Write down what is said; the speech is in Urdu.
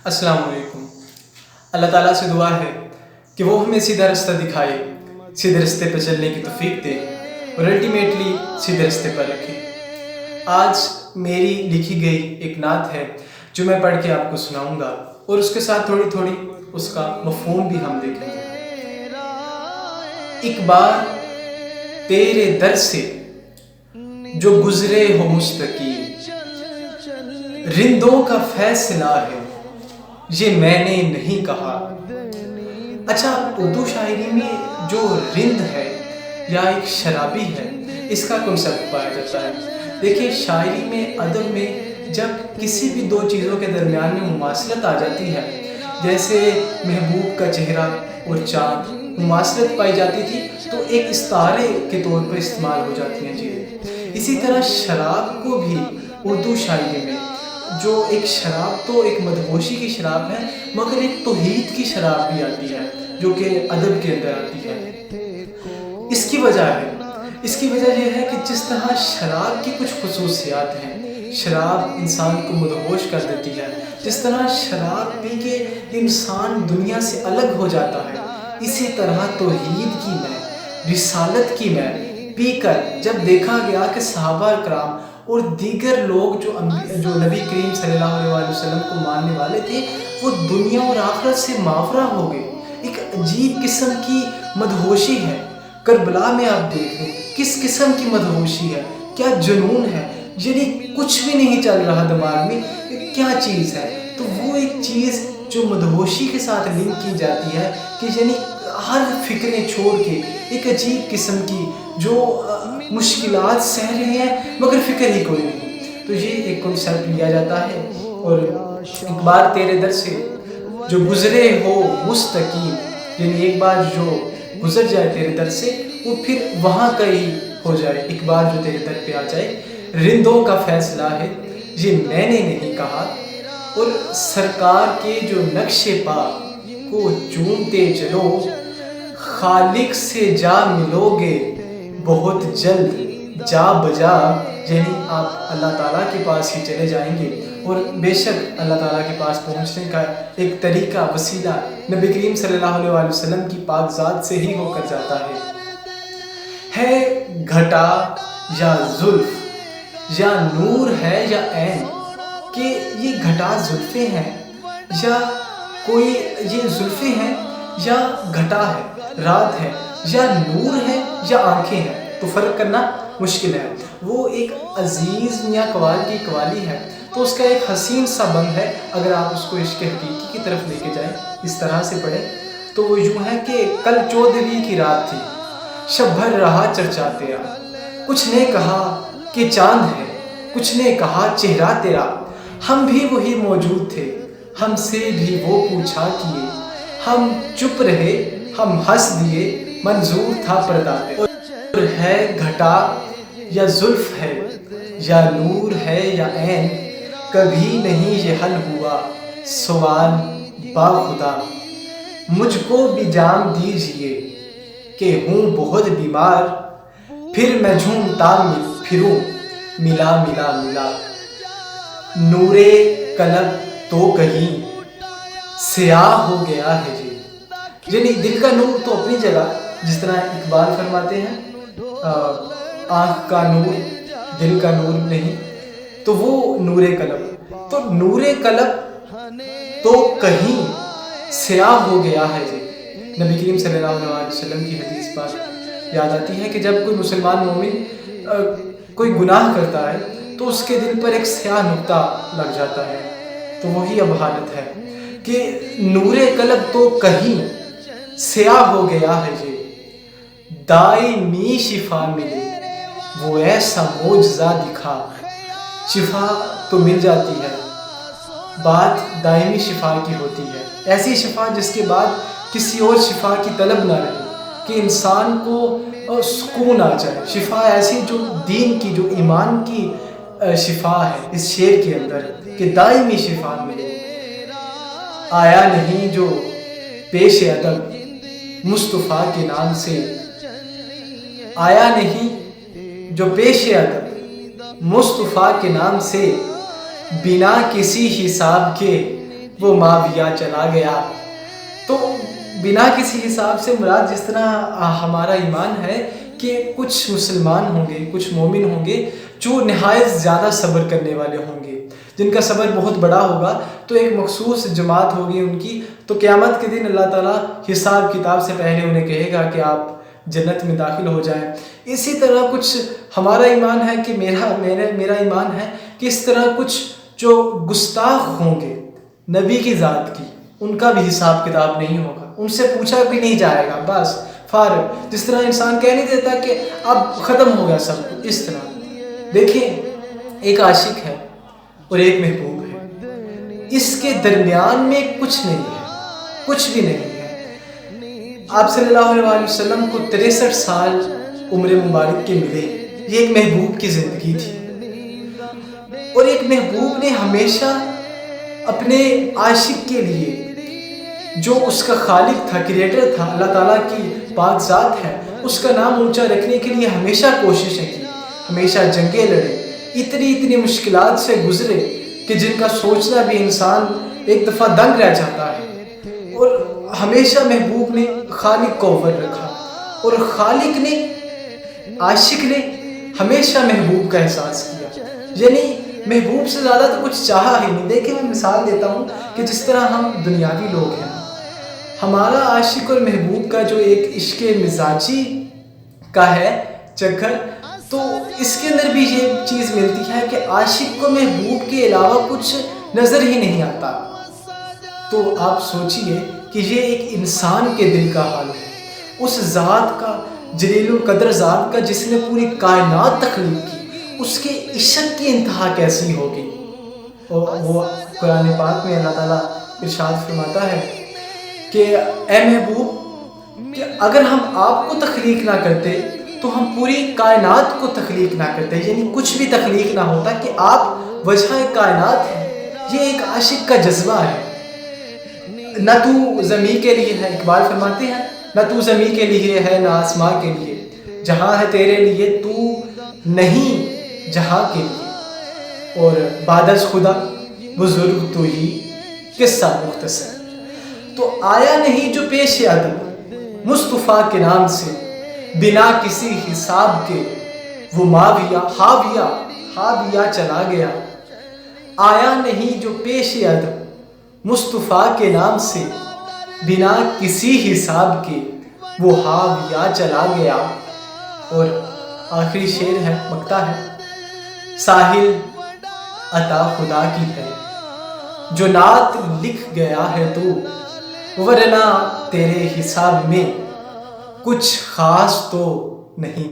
السلام علیکم۔ اللہ تعالیٰ سے دعا ہے کہ وہ ہمیں سیدھا رستہ دکھائے، سیدھے رستے پہ چلنے کی توفیق دے اور الٹیمیٹلی سیدھے رستے پر رکھے۔ آج میری لکھی گئی ایک نعت ہے جو میں پڑھ کے آپ کو سناؤں گا، اور اس کے ساتھ تھوڑی تھوڑی اس کا مفہوم بھی ہم دیکھیں گے۔ ایک بار تیرے در سے جو گزرے ہو مستقیم، رندوں کا فیصلہ ہے یہ میں نے نہیں کہا۔ اچھا، اردو شاعری میں جو رند ہے یا ایک شرابی ہے، اس کا کنسیپٹ پایا جاتا ہے۔ دیکھیے، شاعری میں، ادب میں جب کسی بھی دو چیزوں کے درمیان میں مماثلت آ جاتی ہے، جیسے محبوب کا چہرہ اور چاند مماثلت پائی جاتی تھی، تو ایک استعارے کے طور پر استعمال ہو جاتی ہیں چیزیں۔ اسی طرح شراب کو بھی اردو شاعری میں، جو ایک شراب تو ایک مدہوشی کی شراب ہے، مگر ایک توحید کی شراب بھی آتی ہے جو کہ ادب کے اندر آتی ہے۔ اس کی وجہ یہ ہے کہ جس طرح شراب کی کچھ خصوصیات ہیں، شراب انسان کو مدہوش کر دیتی ہے، جس طرح شراب پی کے انسان دنیا سے الگ ہو جاتا ہے، اسی طرح توحید کی میں، رسالت کی میں پی کر جب دیکھا گیا کہ صحابہ کرام اور دیگر لوگ جو نبی کریم صلی اللہ علیہ وسلم کو ماننے والے تھے، وہ دنیا اور آخرت سے ماورا ہو گئے۔ ایک عجیب قسم کی مدہوشی ہے۔ کربلا میں آپ دیکھ لیں کس قسم کی مدہوشی ہے، کیا جنون ہے، یعنی کچھ بھی نہیں چل رہا دماغ میں، کیا چیز ہے۔ تو وہ ایک چیز جو مدہوشی کے ساتھ لنک کی جاتی ہے کہ یعنی ہر فکریں چھوڑ کے ایک عجیب قسم کی جو مشکلات سہ رہے ہیں مگر فکر ہی کوئی نہیں، تو یہ ایک کنسیپٹ لیا جاتا ہے۔ اور ایک بار تیرے در سے جو گزرے ہو مستقیم، یعنی ایک بار جو گزر جائے تیرے در سے، وہ پھر وہاں کا ہی ہو جائے، ایک بار جو تیرے در پہ آ جائے۔ رندوں کا فیصلہ ہے یہ میں نے نہیں کہا، اور سرکار کے جو نقش پا کو چومتے چلو، خالق سے جا ملو گے بہت جلد جا بجا، یعنی آپ اللہ تعالیٰ کے پاس ہی چلے جائیں گے، اور بے شک اللہ تعالیٰ کے پاس پہنچنے کا ایک طریقہ، وسیلہ نبی کریم صلی اللہ علیہ وسلم کی پاک ذات سے ہی ہو کر جاتا ہے گھٹا یا زلف، یا نور ہے یا عین، کہ یہ گھٹا زلفیں ہیں یا کوئی یہ زلفیں ہیں یا گھٹا ہے، رات ہے، یا نور ہے یا آنکھیں ہیں، تو فرق کرنا مشکل ہے۔ وہ ایک عزیز میاں قوال کی قوالی ہے، تو اس کا ایک حسین سا بند ہے، اگر آپ اس کو عشق حقیقی کی طرف لے کے جائیں، اس طرح سے پڑھیں تو وہ یوں ہے کہ کل 14ویں کی رات تھی، شب بھر رہا چرچا تیرا، کچھ نے کہا کہ چاند ہے، کچھ نے کہا چہرہ تیرا، ہم بھی وہی موجود تھے، ہم سے بھی وہ پوچھا کیے، ہم چپ رہے، ہم ہنس دیے، منظور تھا پردہ تیرا۔ اور ہے گھٹا یا زلف ہے یا نور ہے یا عین، کبھی نہیں یہ حل ہوا سوال با خدا، مجھ کو بھی جام دیجئے کہ ہوں بہت بیمار، پھر میں جھومتا پھروں ملا ملا ملا، نور قلب تو کہیں سیاہ ہو گیا ہے جی، یعنی دل کا نور تو اپنی جگہ، جس طرح اقبال فرماتے ہیں آنکھ کا نور دل کا نور نہیں، تو وہ نور قلب، تو نور قلب تو کہیں سیاہ ہو گیا ہے جی۔ نبی کریم صلی اللہ علیہ وسلم کی حدیث بات یاد آتی ہے کہ جب کوئی مسلمان مومن کوئی گناہ کرتا ہے تو اس کے دل پر ایک سیاہ نقطہ لگ جاتا ہے، تو وہی اب حالت ہے کہ نور قلب تو کہیں سیاہ ہو گیا ہے جی، دائمی شفا ملی وہ ایسا معجزہ دکھا، شفا تو مل جاتی ہے، بات دائمی شفا کی ہوتی ہے، ایسی شفا جس کے بعد کسی اور شفا کی طلب نہ رہے، کہ انسان کو سکون آ جائے، شفا ایسی جو دین کی، جو ایمان کی شفا ہے اس شعر کے اندر، کہ دائمی شفا ملے۔ آیا نہیں جو پیش ادب مصطفیٰ کے نام سے، آیا نہیں جو پیش ادب مصطفیٰ کے نام سے بنا کسی حساب کے وہ ماویہ چلا گیا۔ تو بنا کسی حساب سے مراد جس طرح ہمارا ایمان ہے کہ کچھ مسلمان ہوں گے، کچھ مومن ہوں گے جو نہایت زیادہ صبر کرنے والے ہوں گے، جن کا صبر بہت بڑا ہوگا، تو ایک مخصوص جماعت ہوگی ان کی، تو قیامت کے دن اللہ تعالیٰ حساب کتاب سے پہلے انہیں کہے گا کہ آپ جنت میں داخل ہو جائیں۔ اسی طرح کچھ ہمارا ایمان ہے کہ میرا ایمان ہے کہ اس طرح کچھ جو گستاخ ہوں گے نبی کی ذات کی، ان کا بھی حساب کتاب نہیں ہوگا، ان سے پوچھا بھی نہیں جائے گا، بس فارغ۔ جس طرح انسان کہہ نہیں دیتا کہ اب ختم ہو گیا سب کچھ، اس طرح دیکھیں ایک عاشق ہے اور ایک محبوب ہے، اس کے درمیان میں کچھ نہیں ہے، کچھ بھی نہیں ہے۔ آپ صلی اللہ علیہ وسلم کو 63 سال عمر مبارک کے ملے، یہ ایک محبوب کی زندگی تھی، اور ایک محبوب نے ہمیشہ اپنے عاشق کے لیے جو اس کا خالق تھا، کریٹر تھا، اللہ تعالیٰ کی پاک ذات ہے، اس کا نام اونچا رکھنے کے لیے ہمیشہ کوششیں کی، ہمیشہ جنگیں لڑے، اتنی مشکلات سے گزرے کہ جن کا سوچنا بھی انسان ایک دفعہ دنگ رہ جاتا ہے، اور ہمیشہ محبوب نے خالق کو اوپر رکھا، اور خالق نے، عاشق نے ہمیشہ محبوب کا احساس کیا، یعنی محبوب سے زیادہ تو کچھ چاہا ہی نہیں۔ دیکھیں میں مثال دیتا ہوں کہ جس طرح ہم دنیاوی لوگ ہیں، ہمارا عاشق اور محبوب کا جو ایک عشق مزاجی کا ہے چکر، تو اس کے اندر بھی یہ چیز ملتی ہے کہ عاشق کو محبوب کے علاوہ کچھ نظر ہی نہیں آتا۔ تو آپ سوچئے کہ یہ ایک انسان کے دل کا حال ہے، اس ذات کا، جلیل القدر ذات کا جس نے پوری کائنات تخلیق کی، اس کے عشق کی انتہا کیسی ہوگی۔ اور وہ قرآن پاک میں اللہ تعالیٰ ارشاد فرماتا ہے کہ اے محبوب، کہ اگر ہم آپ کو تخلیق نہ کرتے تو ہم پوری کائنات کو تخلیق نہ کرتے، یعنی کچھ بھی تخلیق نہ ہوتا، کہ آپ وجہ کائنات ہیں۔ یہ ایک عاشق کا جذبہ ہے۔ نہ تو زمین کے لیے ہے، اقبال فرماتے ہیں، نہ تو زمین کے لیے ہے، نہ آسماں کے لیے، جہاں ہے تیرے لیے تو نہیں جہاں کے لیے، اور بعد از خدا بزرگ تو ہی قصہ مختصر۔ تو آیا نہیں جو پیش ادب مصطفیٰ کے نام سے بنا کسی حساب کے وہ ماویہ ہاویہ چلا گیا۔ آیا نہیں جو پیش ادب مصطفیٰ کے نام سے بنا کسی حساب کے وہ ہاویہ چلا گیا۔ اور آخری شعر ہے، مقطع ہے، ساحل عطا خدا کی ہے جو نعت لکھ گیا ہے تو، ورنہ تیرے حساب میں کچھ خاص تو نہیں۔